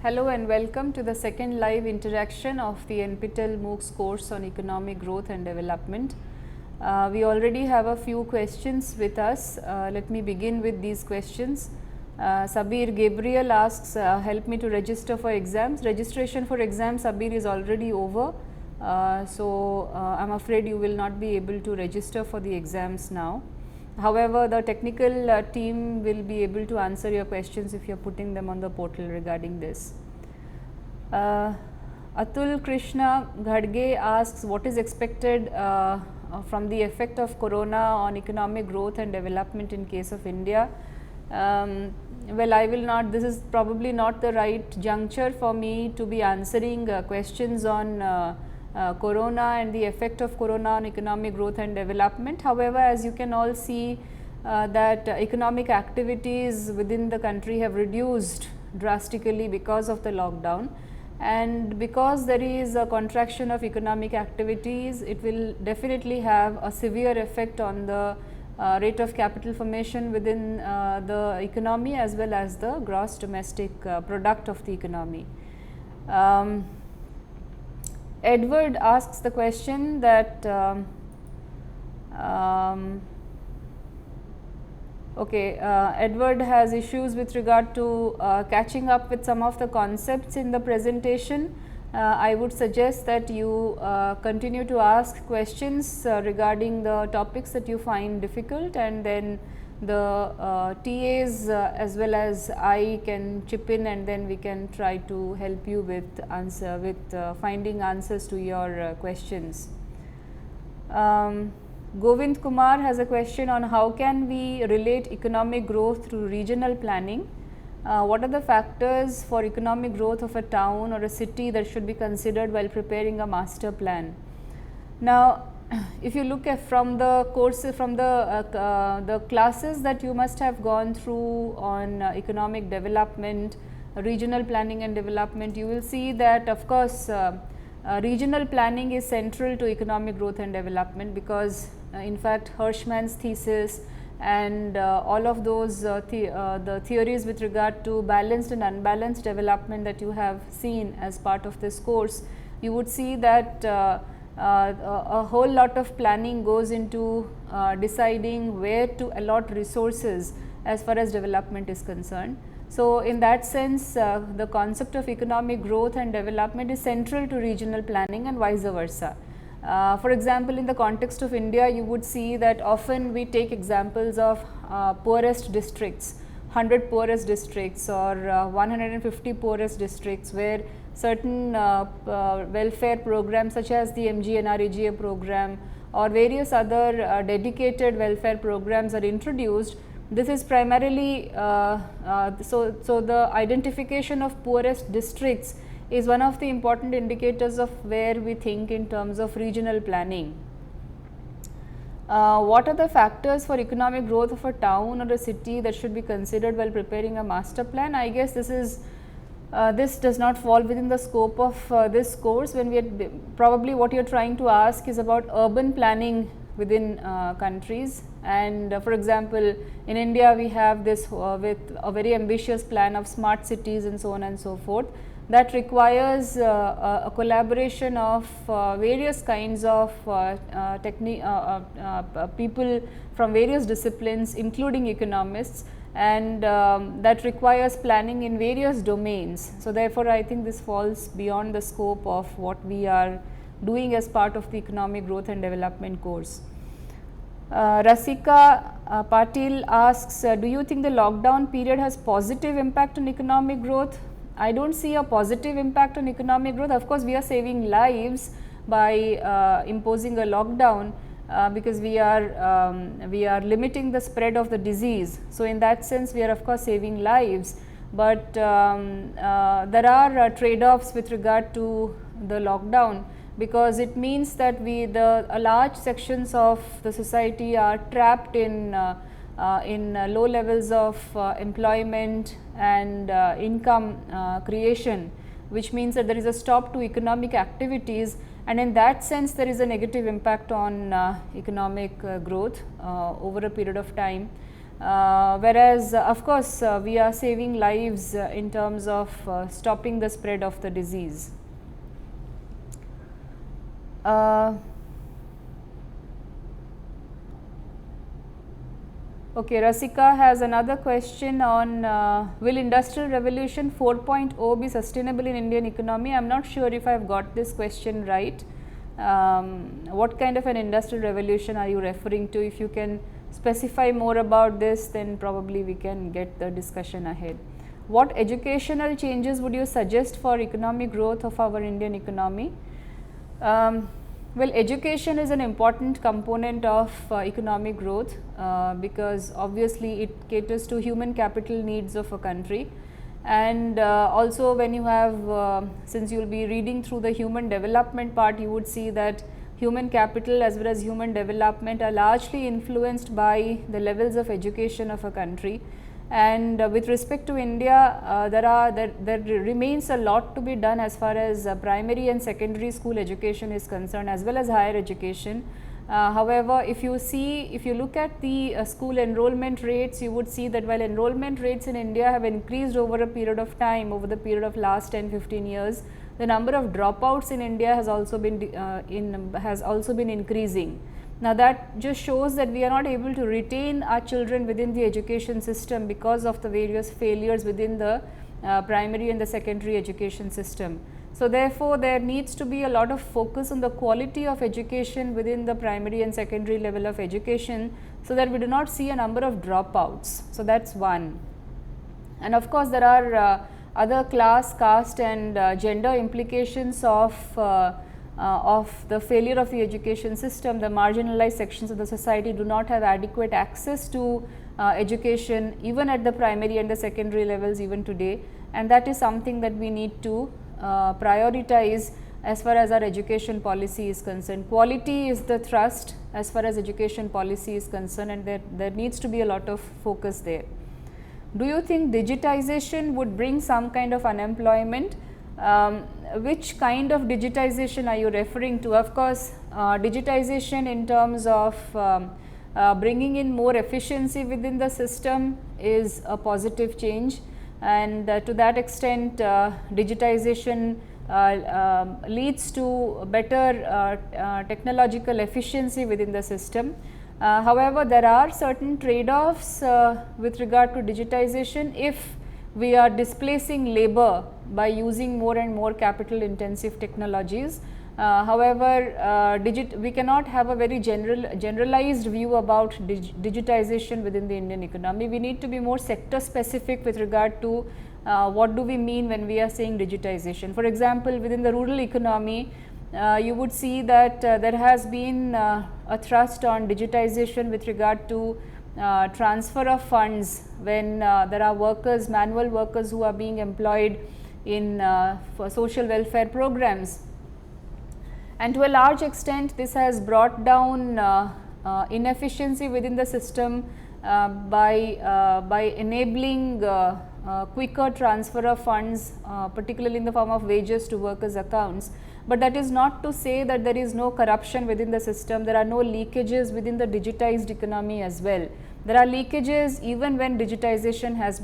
Hello and welcome to the second live interaction of the NPTEL MOOCs course on economic growth and development. We already have a few questions with us. Let me begin with these questions. Sabir Gabriel asks, help me to register for exams. Registration for exams, Sabir, is already over. So I'm afraid you will not be able to register for the exams now. However, the technical team will be able to answer your questions if you are putting them on the portal regarding this. Atul Krishna Ghadge asks, what is expected from the effect of corona on economic growth and development in case of India? Well, I will not, this is probably not the right juncture for me to be answering questions on corona and the effect of corona on economic growth and development. However, as you can all see that economic activities within the country have reduced drastically because of the lockdown, and because there is a contraction of economic activities, it will definitely have a severe effect on the rate of capital formation within the economy as well as the gross domestic product of the economy. Edward asks the question that Edward has issues with regard to catching up with some of the concepts in the presentation. I would suggest that you continue to ask questions regarding the topics that you find difficult, and then the TAs as well as I can chip in, and then we can try to help you with finding answers to your questions. Govind Kumar has a question on how can we relate economic growth to regional planning. What are the factors for economic growth of a town or a city that should be considered while preparing a master plan? Now, if you look at from the courses, from the classes that you must have gone through on economic development, regional planning and development, you will see that of course regional planning is central to economic growth and development, because in fact Hirschman's thesis and all of those the theories with regard to balanced and unbalanced development that you have seen as part of this course, you would see that a whole lot of planning goes into deciding where to allot resources as far as development is concerned. So, in that sense the concept of economic growth and development is central to regional planning and vice versa. For example, in the context of India, you would see that often we take examples of poorest districts, 100 poorest districts or 150 poorest districts, where certain welfare programs such as the MGNREGA program or various other dedicated welfare programs are introduced. This is primarily so the identification of poorest districts is one of the important indicators of where we think in terms of regional planning. What are the factors for economic growth of a town or a city that should be considered while preparing a master plan? I guess this is this does not fall within the scope of this course. When we are probably what you are trying to ask is about urban planning within countries, and for example, in India we have this with a very ambitious plan of smart cities and so on and so forth, that requires a collaboration of various kinds of people from various disciplines, including economists, and that requires planning in various domains. So, therefore, I think this falls beyond the scope of what we are doing as part of the economic growth and development course. Rasika Patil asks, do you think the lockdown period has positive impact on economic growth? I don't see a positive impact on economic growth. Of course, we are saving lives by imposing a lockdown because we are limiting the spread of the disease. So, in that sense, we are of course saving lives, but there are trade-offs with regard to the lockdown, because it means that large sections of the society are trapped in low levels of employment and income creation, which means that there is a stop to economic activities, and in that sense there is a negative impact on economic growth over a period of time. Whereas of course we are saving lives in terms of stopping the spread of the disease. Okay, Rasika has another question on will Industrial Revolution 4.0 be sustainable in Indian economy? I am not sure if I have got this question right. What kind of an industrial revolution are you referring to? If you can specify more about this, then probably we can get the discussion ahead. What educational changes would you suggest for economic growth of our Indian economy? Well, education is an important component of economic growth because obviously it caters to human capital needs of a country. And also when you have, since you will be reading through the human development part, you would see that human capital as well as human development are largely influenced by the levels of education of a country. And with respect to India, there remains a lot to be done as far as primary and secondary school education is concerned, as well as higher education. However, if you look at the school enrollment rates, you would see that while enrollment rates in India have increased over a period of time, over the period of last 10-15 years, the number of dropouts in India has also been increasing. Now, that just shows that we are not able to retain our children within the education system because of the various failures within the primary and the secondary education system. So, therefore, there needs to be a lot of focus on the quality of education within the primary and secondary level of education, so that we do not see a number of dropouts. So, that is one. And of course, there are other class, caste and gender implications of the failure of the education system. The marginalized sections of the society do not have adequate access to education even at the primary and the secondary levels even today, and that is something that we need to prioritize as far as our education policy is concerned. Quality is the thrust as far as education policy is concerned, and there needs to be a lot of focus there. Do you think digitization would bring some kind of unemployment? Which kind of digitization are you referring to? Of course, digitization in terms of bringing in more efficiency within the system is a positive change, and to that extent digitization leads to better technological efficiency within the system. However, there are certain trade-offs with regard to digitization if we are displacing labor by using more and more capital intensive technologies. However, we cannot have a very generalized view about digitization within the Indian economy. We need to be more sector specific with regard to what do we mean when we are saying digitization. For example, within the rural economy, you would see that there has been a thrust on digitization with regard to transfer of funds when there are workers, manual workers who are being employed in for social welfare programs. And to a large extent, this has brought down inefficiency within the system by enabling quicker transfer of funds, particularly in the form of wages to workers' accounts. But that is not to say that there is no corruption within the system. There are no leakages within the digitized economy as well. There are leakages even when digitization has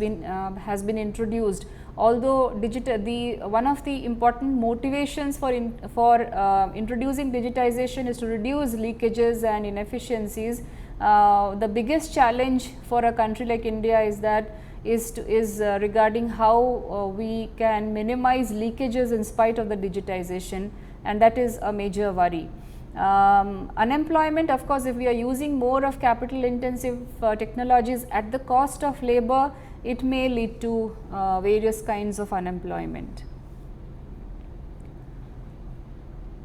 been introduced. Although one of the important motivations for introducing digitization is to reduce leakages and inefficiencies, the biggest challenge for a country like India is regarding how we can minimize leakages in spite of the digitization, and that is a major worry. Unemployment, of course, if we are using more of capital intensive technologies at the cost of labor, it may lead to various kinds of unemployment.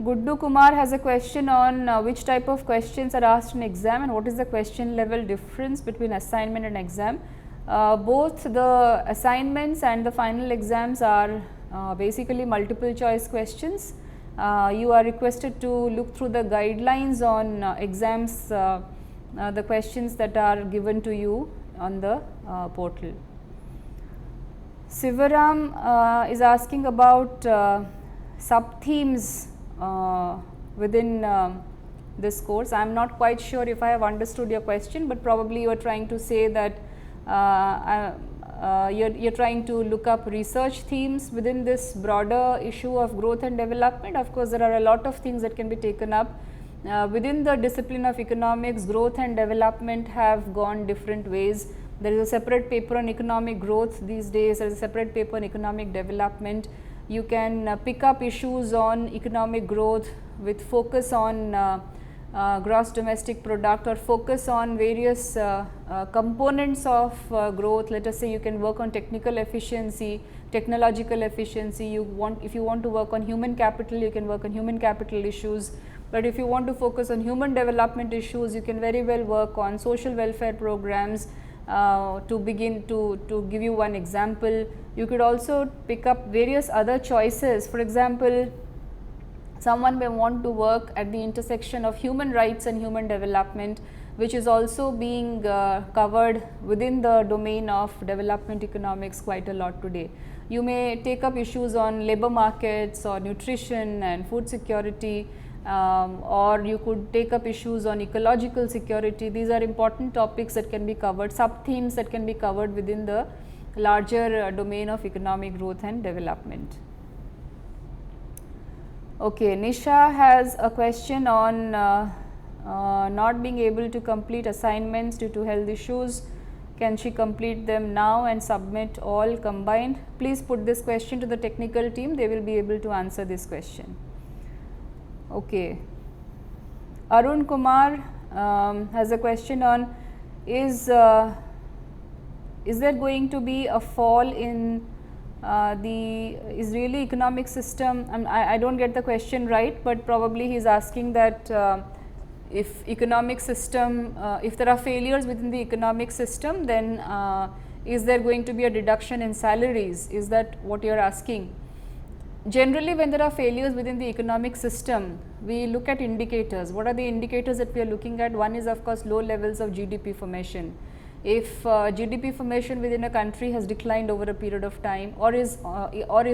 Guddu Kumar has a question on which type of questions are asked in exam and what is the question level difference between assignment and exam. Both the assignments and the final exams are basically multiple choice questions. You are requested to look through the guidelines on exams, the questions that are given to you on the portal. Sivaram is asking about sub-themes within this course. I am not quite sure if I have understood your question, but probably you are trying to say that you're trying to look up research themes within this broader issue of growth and development. Of course, there are a lot of things that can be taken up. Within the discipline of economics, growth and development have gone different ways. There is a separate paper on economic growth these days, there is a separate paper on economic development. You can pick up issues on economic growth with focus on gross domestic product, or focus on various components of growth. Let us say you can work on technical efficiency, technological efficiency. If you want to work on human capital, you can work on human capital issues. But if you want to focus on human development issues, you can very well work on social welfare programs. To begin to give you one example, you could also pick up various other choices. For example, someone may want to work at the intersection of human rights and human development, which is also being covered within the domain of development economics quite a lot today. You may take up issues on labor markets or nutrition and food security, or you could take up issues on ecological security. These are important topics that can be covered, sub-themes that can be covered within the larger domain of economic growth and development. Okay, Nisha has a question on not being able to complete assignments due to health issues. Can she complete them now and submit all combined? Please put this question to the technical team, they will be able to answer this question. Okay. Arun Kumar has a question on, is there going to be a fall in the Israeli economic system? I don't get the question right, but probably he is asking that if economic system, if there are failures within the economic system, then is there going to be a reduction in salaries? Is that what you are asking? Generally, when there are failures within the economic system, we look at indicators. What are the indicators that we are looking at? One is of course low levels of GDP formation. If GDP formation within a country has declined over a period of time, or is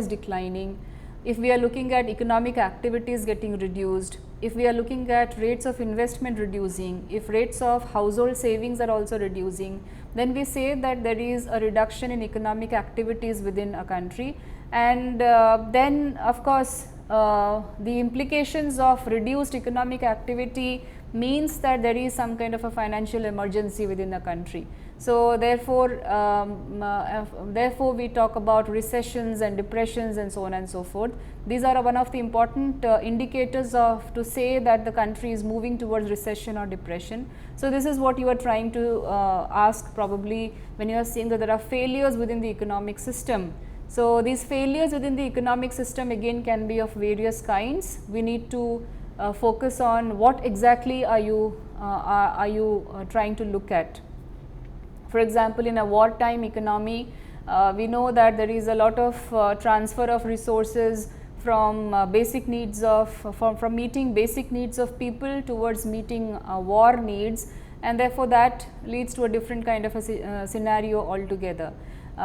declining, if we are looking at economic activities getting reduced, if we are looking at rates of investment reducing, if rates of household savings are also reducing, then we say that there is a reduction in economic activities within a country. And then of course, the implications of reduced economic activity means that there is some kind of a financial emergency within the country. So therefore, we talk about recessions and depressions and so on and so forth. These are one of the important indicators to say that the country is moving towards recession or depression. So this is what you are trying to ask probably when you are saying that there are failures within the economic system. So these failures within the economic system again can be of various kinds. We need to focus on what exactly are you trying to look at. For example, in a wartime economy, we know that there is a lot of transfer of resources from basic needs of from meeting basic needs of people towards meeting war needs, and therefore that leads to a different kind of a scenario altogether.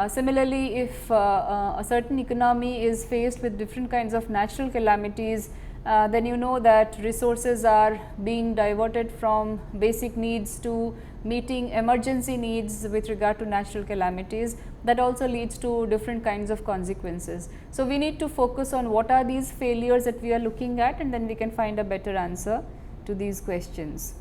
Similarly, if a certain economy is faced with different kinds of natural calamities, then you know that resources are being diverted from basic needs to meeting emergency needs with regard to natural calamities. That also leads to different kinds of consequences. So we need to focus on what are these failures that we are looking at, and then we can find a better answer to these questions.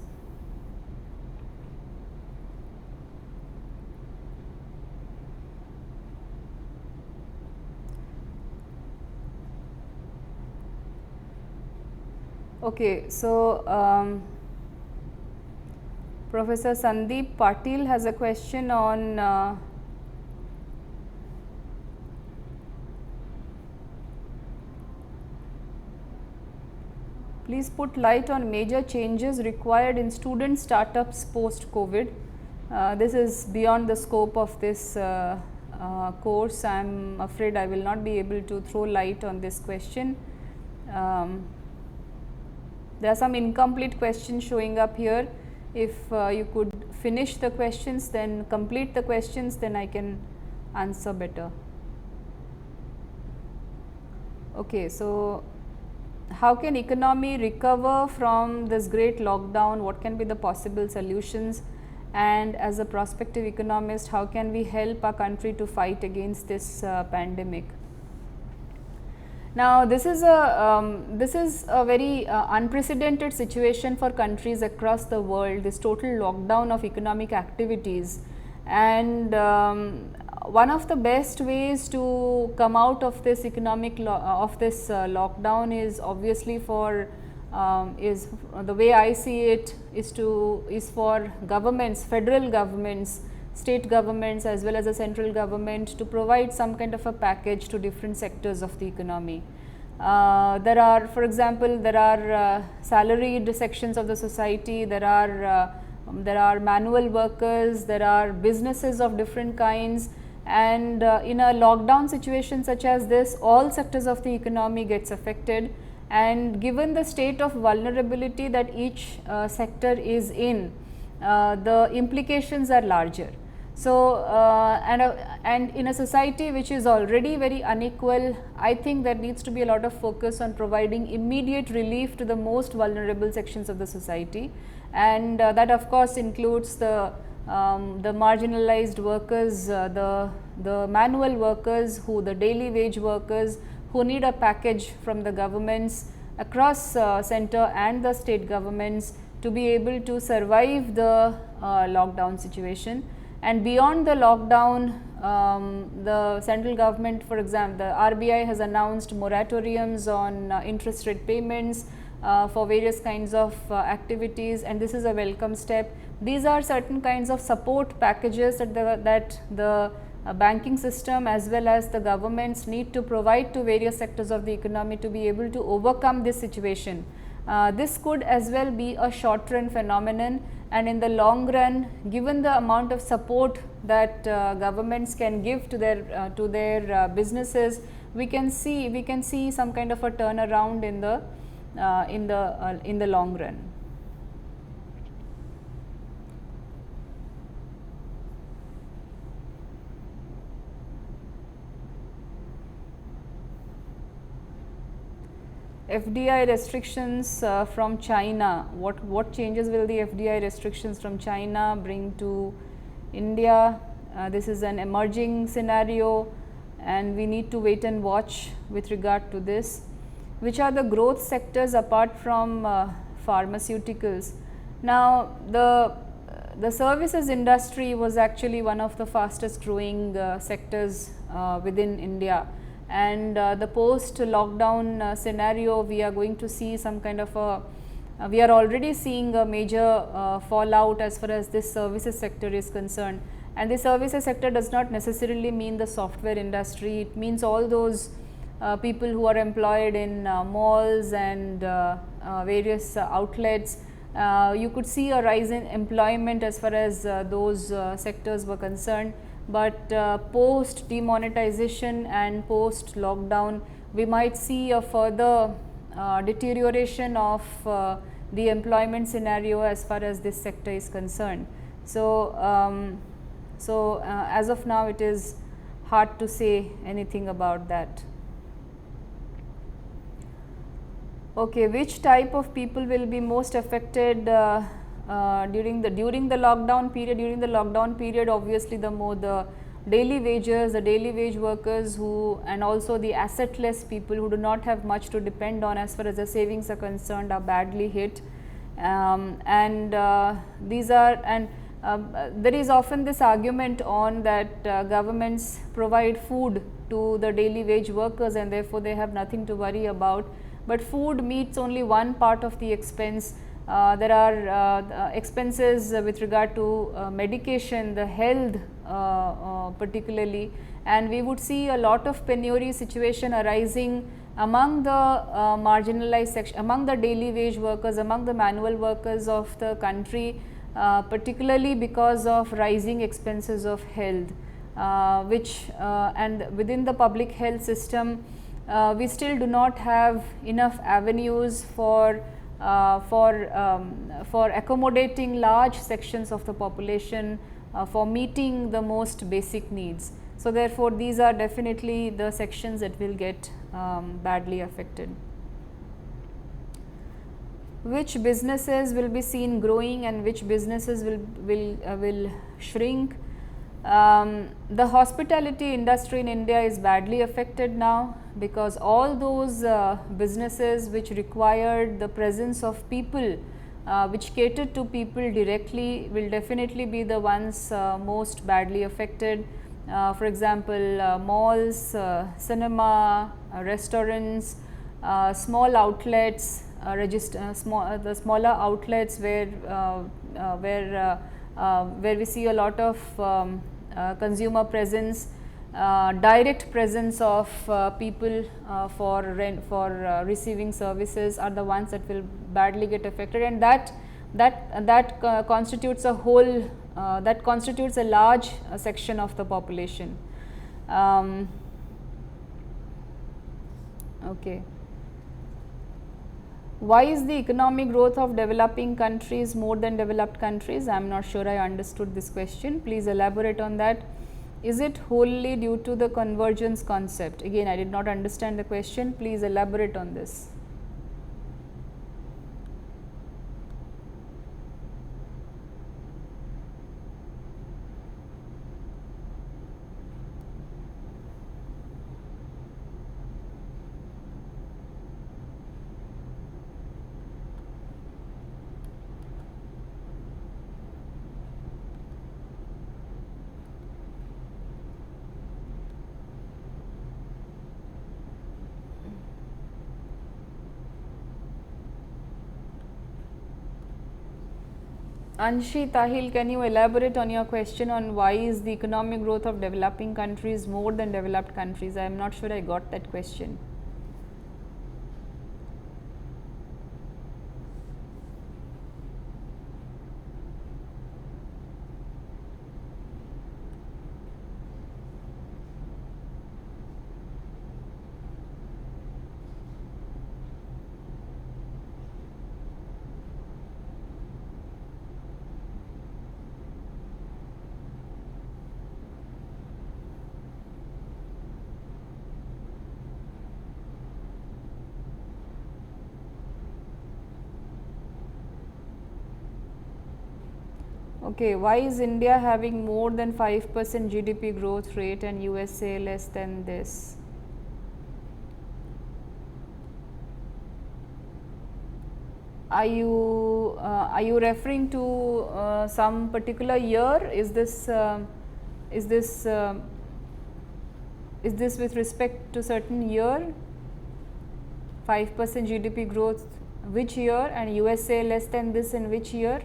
Okay, so Professor Sandeep Patil has a question on please put light on major changes required in student startups post-COVID. This is beyond the scope of this course. I am afraid I will not be able to throw light on this question. There are some incomplete questions showing up here. If you could finish the questions, then complete the questions, then I can answer better. Okay, so how can economy recover from this great lockdown? What can be the possible solutions? and as a prospective economist, how can we help our country to fight against this pandemic? Now, this is a very unprecedented situation for countries across the world, this total lockdown of economic activities, and one of the best ways to come out of this lockdown is obviously for is the way I see it is for governments, federal governments, state governments as well as the central government to provide some kind of a package to different sectors of the economy. There are, for example, there are salaried sections of the society, there are manual workers, there are businesses of different kinds, and in a lockdown situation such as this, all sectors of the economy gets affected, and given the state of vulnerability that each sector is in, the implications are larger. So, and in a society which is already very unequal, I think there needs to be a lot of focus on providing immediate relief to the most vulnerable sections of the society, and that of course includes the marginalized workers, the manual workers, the daily wage workers who need a package from the governments across center and the state governments to be able to survive the lockdown situation. And beyond the lockdown, the central government, for example, the RBI has announced moratoriums on interest rate payments for various kinds of activities, and this is a welcome step. These are certain kinds of support packages that the banking system as well as the governments need to provide to various sectors of the economy to be able to overcome this situation. This could as well be a short run phenomenon, and in the long run, given the amount of support that governments can give to their businesses, we can see some kind of a turnaround in the long run. FDI restrictions from China, what changes will the FDI restrictions from China bring to India? This is an emerging scenario and we need to wait and watch with regard to this. Which are the growth sectors apart from pharmaceuticals? Now, the services industry was actually one of the fastest growing sectors within India. And the post lockdown scenario, we are going to see some kind of we are already seeing a major fallout as far as this services sector is concerned. And the services sector does not necessarily mean the software industry, it means all those people who are employed in malls and various outlets. You could see a rise in employment as far as those sectors were concerned. But post demonetization and post lockdown, we might see a further deterioration of the employment scenario as far as this sector is concerned. So, as of now, it is hard to say anything about that. Okay, which type of people will be most affected during the lockdown period? During the lockdown period, obviously the daily wagers, the daily wage workers and also the assetless people who do not have much to depend on as far as the savings are concerned are badly hit. There is often this argument on that governments provide food to the daily wage workers and therefore they have nothing to worry about. But food meets only one part of the expense. There are expenses with regard to medication, the health particularly, and we would see a lot of penury situation arising among the marginalized section, among the daily wage workers, among the manual workers of the country, particularly because of rising expenses of health, and within the public health system, we still do not have enough avenues for accommodating large sections of the population, for meeting the most basic needs. So, therefore, these are definitely the sections that will get badly affected. which businesses will be seen growing and which businesses will shrink. The hospitality industry in India is badly affected now, because all those businesses which required the presence of people, which catered to people directly, will definitely be the ones most badly affected. For example, malls, cinema, restaurants, small outlets, the smaller outlets where we see a lot of consumer presence, direct presence of people for receiving services, are the ones that will badly get affected, and that constitutes a whole that constitutes a large section of the population. Okay. Why is the economic growth of developing countries more than developed countries? I am not sure I understood this question. Please elaborate on that. Is it wholly due to the convergence concept? Again, I did not understand the question. Please elaborate on this. Anshi Tahil, can you elaborate on your question on why is the economic growth of developing countries more than developed countries? I am not sure I got that question. Okay, why is India having more than 5% GDP growth rate and USA less than this? Are you referring to some particular year? Is this with respect to certain year? 5% GDP growth which year, and USA less than this in which year?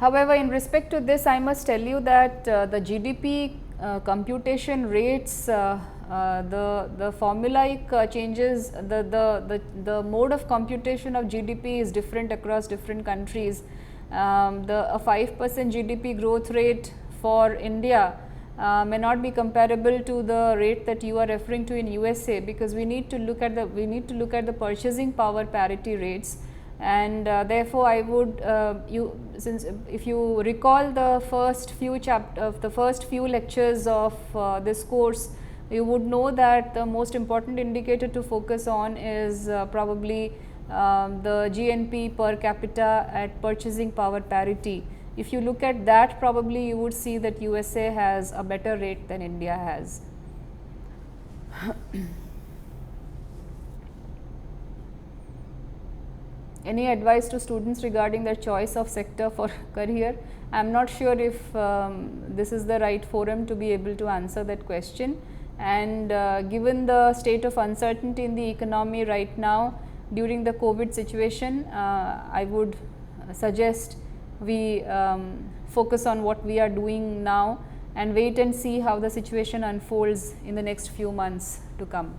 However, in respect to this, I must tell you that the GDP computation rates, the formulaic changes, the mode of computation of GDP is different across different countries. A 5% GDP growth rate for India may not be comparable to the rate that you are referring to in USA, because we need to look at the purchasing power parity rates. And therefore, I would since if you recall the first few lectures of this course, you would know that the most important indicator to focus on is probably the GNP per capita at purchasing power parity. If you look at that, probably you would see that USA has a better rate than India has. Any advice to students regarding their choice of sector for career? I am not sure if this is the right forum to be able to answer that question. And given the state of uncertainty in the economy right now during the COVID situation, I would suggest we focus on what we are doing now and wait and see how the situation unfolds in the next few months to come.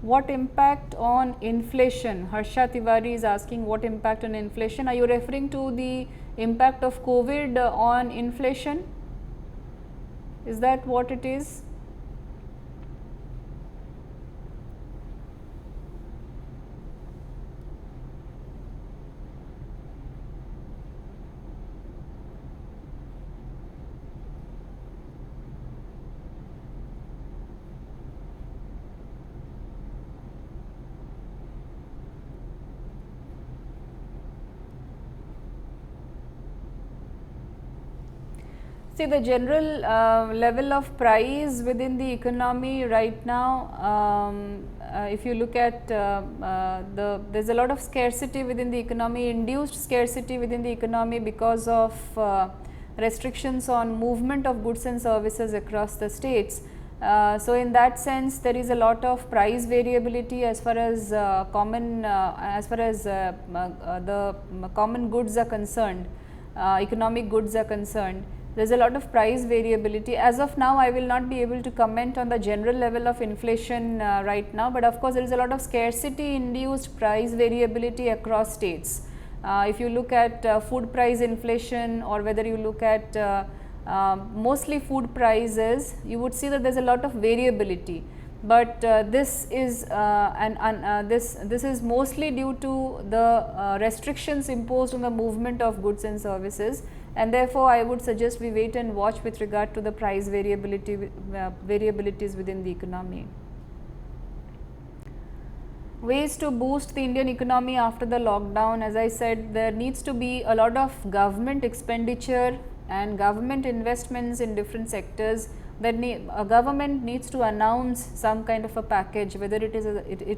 What impact on inflation? Harsha Tiwari is asking what impact on inflation. Are you referring to the impact of COVID on inflation? Is that what it is? See, the general level of price within the economy right now, if you look at there's a lot of scarcity within the economy, induced scarcity within the economy because of restrictions on movement of goods and services across the states. So, in that sense, there is a lot of price variability as far as the common goods are concerned, economic goods are concerned. There is a lot of price variability. As of now, I will not be able to comment on the general level of inflation right now, but of course, there is a lot of scarcity induced price variability across states. If you look at food price inflation, or whether you look at mostly food prices, you would see that there is a lot of variability. But this is this is mostly due to the restrictions imposed on the movement of goods and services, and therefore, I would suggest we wait and watch with regard to the price variabilities within the economy. Ways to boost the Indian economy after the lockdown. As I said, there needs to be a lot of government expenditure and government investments in different sectors. That a government needs to announce some kind of a package, whether it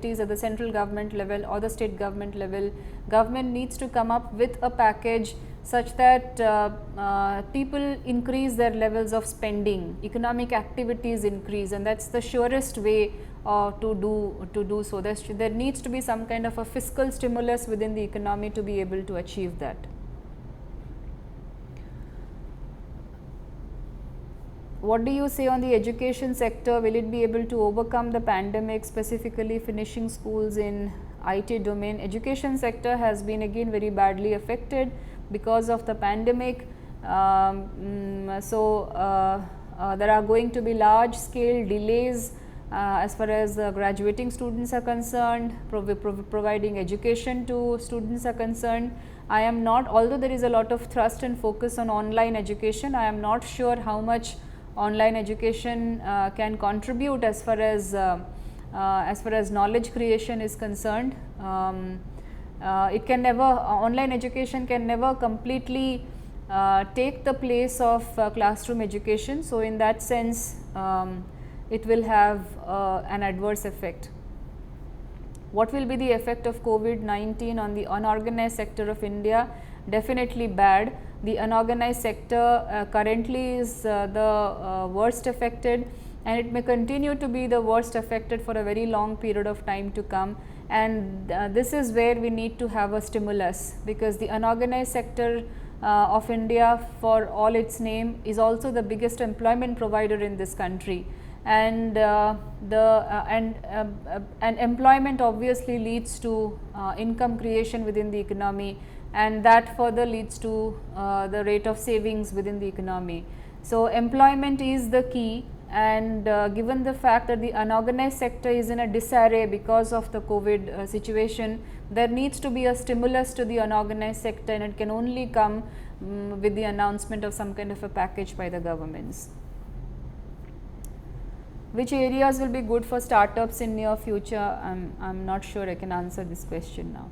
is at the central government level or the state government level. Government needs to come up with a package such that people increase their levels of spending, economic activities increase, and that's the surest way to do so. There needs to be some kind of a fiscal stimulus within the economy to be able to achieve that. What do you say on the education sector? Will it be able to overcome the pandemic, specifically finishing schools in IT domain? Education sector has been again very badly affected because of the pandemic. There are going to be large scale delays as far as graduating students are concerned, providing education to students are concerned. I am not, although there is a lot of thrust and focus on online education, I am not sure how much online education can contribute as far as knowledge creation is concerned. It can never, online education can never completely take the place of classroom education. So, in that sense, it will have an adverse effect. What will be the effect of COVID-19 on the unorganized sector of India? Definitely bad. The unorganized sector currently is the worst affected, and it may continue to be the worst affected for a very long period of time to come. And this is where we need to have a stimulus, because the unorganized sector of India, for all its name, is also the biggest employment provider in this country. And employment obviously leads to income creation within the economy, and that further leads to the rate of savings within the economy. So, employment is the key, and given the fact that the unorganized sector is in a disarray because of the COVID situation, there needs to be a stimulus to the unorganized sector, and it can only come with the announcement of some kind of a package by the governments. Which areas will be good for startups in near future? I'm not sure I can answer this question now.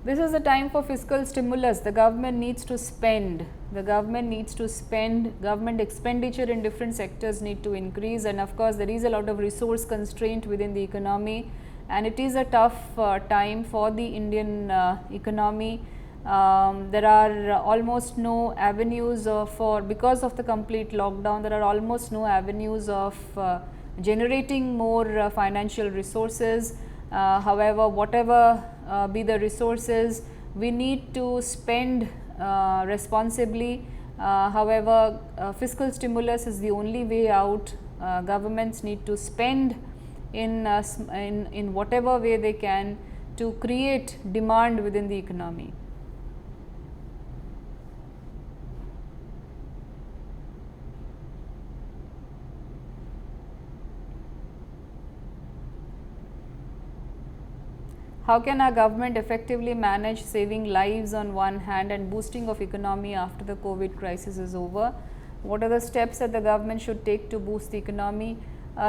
This is the time for fiscal stimulus. The government needs to spend. Government expenditure in different sectors need to increase, and of course, there is a lot of resource constraint within the economy, and it is a tough time for the Indian economy. There are almost no avenues because of the complete lockdown, there are almost no avenues of generating more financial resources. However, whatever be the resources, we need to spend responsibly. However, fiscal stimulus is the only way out. Governments need to spend in whatever way they can to create demand within the economy. How can our government effectively manage saving lives on one hand and boosting of economy after the COVID crisis is over? What are the steps that the government should take to boost the economy?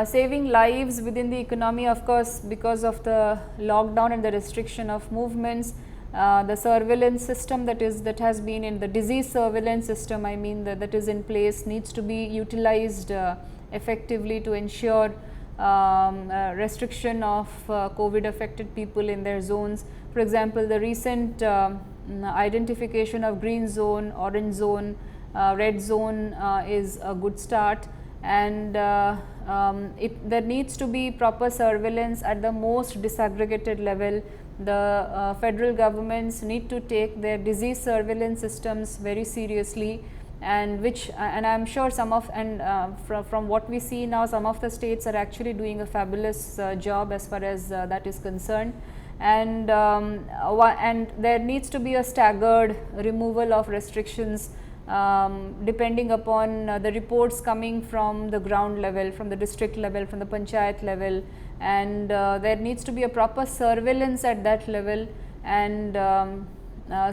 Saving lives within the economy, of course, because of the lockdown and the restriction of movements, the surveillance system that has been in the disease surveillance system, I mean that is in place, needs to be utilized effectively to ensure restriction of COVID affected people in their zones. For example, the recent identification of green zone, orange zone, red zone is a good start, and there needs to be proper surveillance at the most disaggregated level. The federal governments need to take their disease surveillance systems very seriously, and I am sure from what we see now, some of the states are actually doing a fabulous job as far as that is concerned, and there needs to be a staggered removal of restrictions depending upon the reports coming from the ground level, from the district level, from the panchayat level, and there needs to be a proper surveillance at that level, and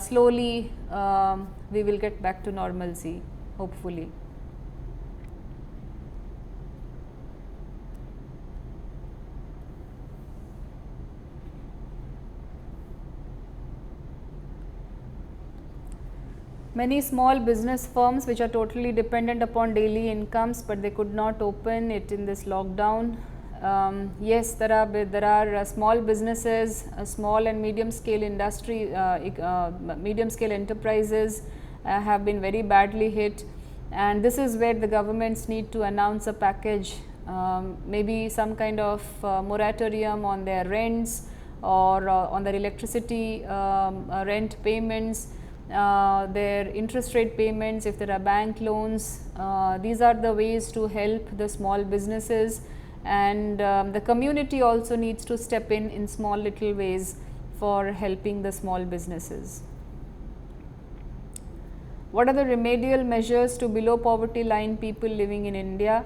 slowly we will get back to normalcy, hopefully. Many small business firms which are totally dependent upon daily incomes, but they could not open it in this lockdown. Yes, there are small businesses, small and medium scale industry, medium scale enterprises have been very badly hit, and this is where the governments need to announce a package, maybe some kind of moratorium on their rents or on their electricity rent payments, their interest rate payments, if there are bank loans. These are the ways to help the small businesses, and the community also needs to step in small little ways for helping the small businesses. What are the remedial measures to below poverty line people living in India?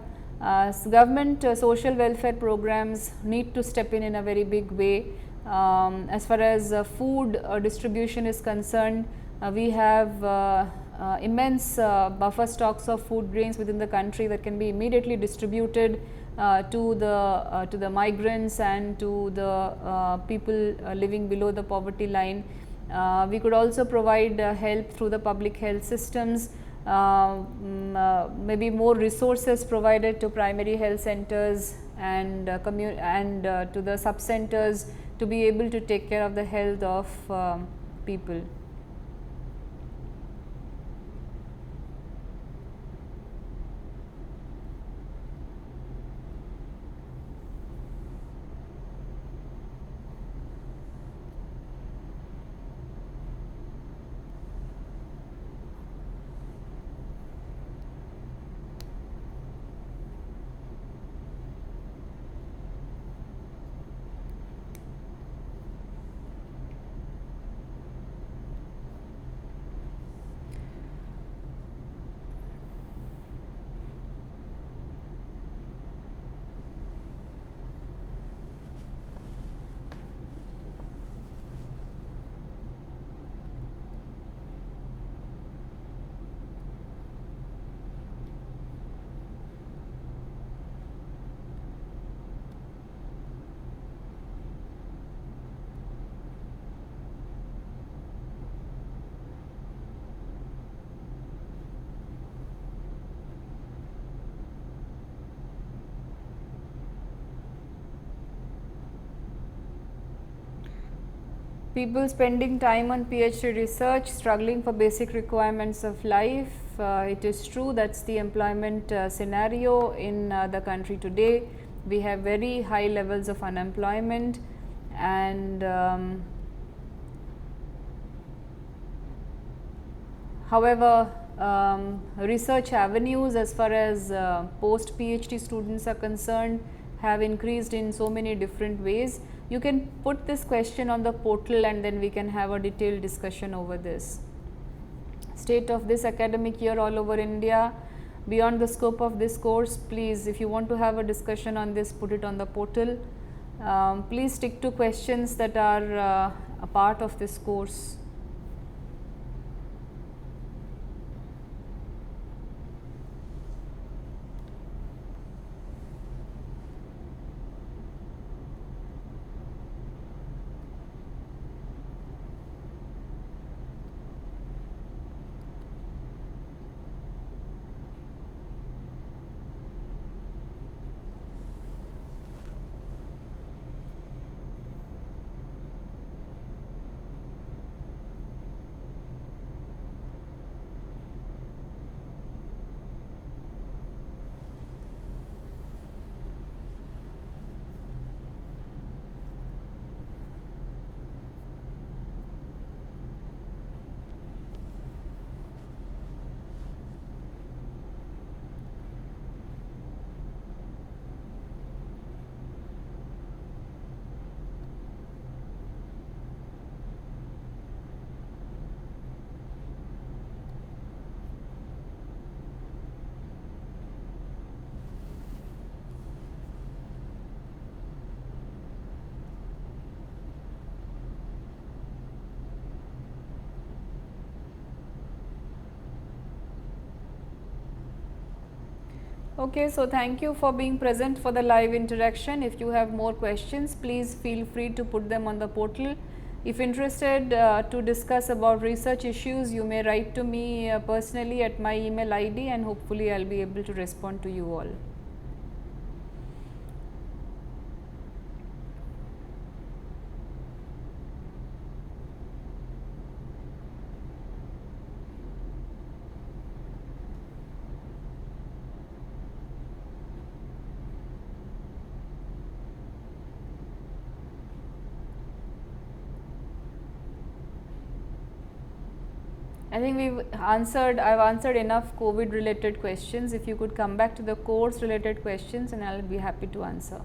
Government social welfare programs need to step in a very big way. As far as food distribution is concerned, we have immense buffer stocks of food grains within the country that can be immediately distributed to the migrants and to the people living below the poverty line. We could also provide help through the public health systems, maybe more resources provided to primary health centers and to the sub centers to be able to take care of the health of people. People spending time on PhD research, struggling for basic requirements of life. It is true, that's the employment scenario in the country today. we have very high levels of unemployment, and however, research avenues as far as post PhD students are concerned have increased in so many different ways. You can put this question on the portal and then we can have a detailed discussion over this. State of this academic year all over India, beyond the scope of this course. Please, if you want to have a discussion on this, put it on the portal. Please stick to questions that are a part of this course. Okay, so thank you for being present for the live interaction. If you have more questions, please feel free to put them on the portal. If interested to discuss about research issues, you may write to me personally at my email ID, and hopefully I'll be able to respond to you all. I think I've answered enough COVID related questions. If you could come back to the course related questions, and I'll be happy to answer.